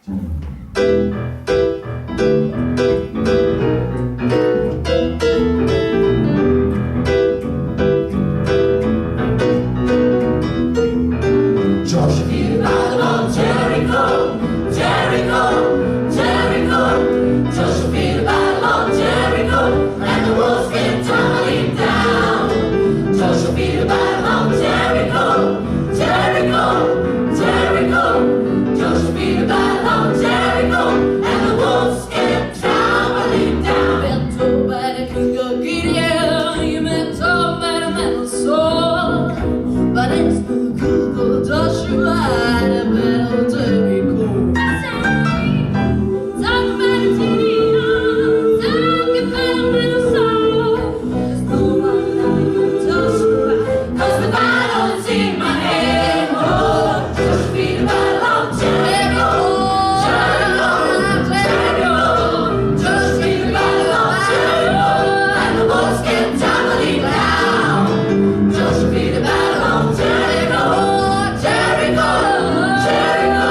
Joshua battle on Jericho, Jericho, Jericho. Joshua battle on Jericho, and the walls came tumbling down. Joshua battle on Jericho, Jericho, Jericho. Joshua battle on Jericho, and the walls came tumbling down. Been told by the king of Gideon, you've been told by the man of Saul, but it's no good for Joshua at the battle of Jericho. Talk about a Gideon, talk about a man of Saul. There's no one like Joshua, 'Cause the battle's in my head. Oh, Joshua the battle on Jericho, Jericho, Jericho. Joshua the battle on Jericho, and the walls came tumbling down. Joshua the battle on Jericho, Jericho, Jericho.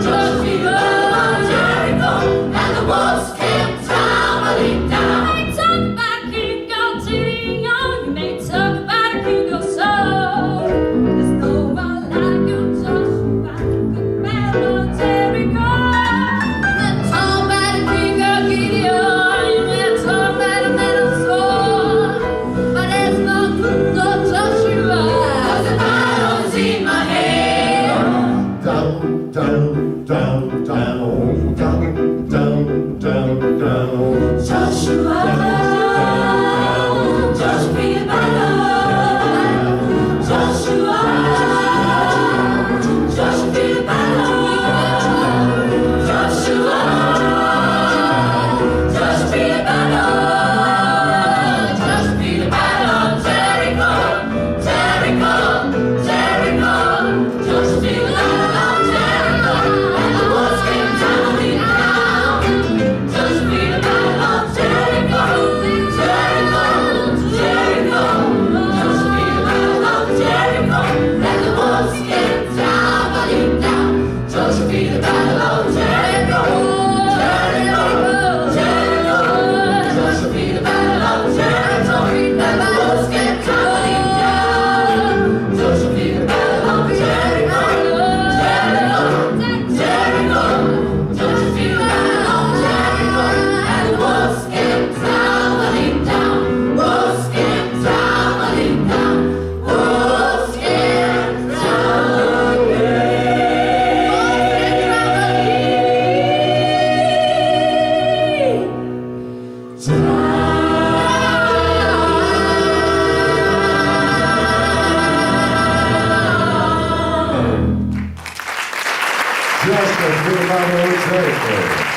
Joshua the battle on Jericho, and the walls came tumbling down. You may talk about King of Gideon, you may talk about King of Saul. There's no one like you, Joshua, the battle of Jericho. You may talk about King of Gideon, you may talk about the man of Saul, but there's no good of Joshua. 'Cause the battle's in my head. Down, down, down, down, down, down, down, down. Joshua, Joshua the battle. Joshua, Joshua the battle. Joshua, Joshua the battle. Joshua the battle on Jericho, Jericho, Jericho. Joshua the battle on Jericho, and the walls came tumbling down. Joshua the battle on Jericho, Jericho, Jericho. Joshua the battle on Jericho, and the walls came tumbling down. Joshua the battle on Jericho, Jericho, Jericho. Joshua the battle on Jericho, and the walls came tumbling down. Joshua the battle on Jericho, Jericho, Jericho. Joshua the battle on Jericho, and the walls came tumbling down. Walls came tumbling down. Walls came tumbling Just a few Jericho.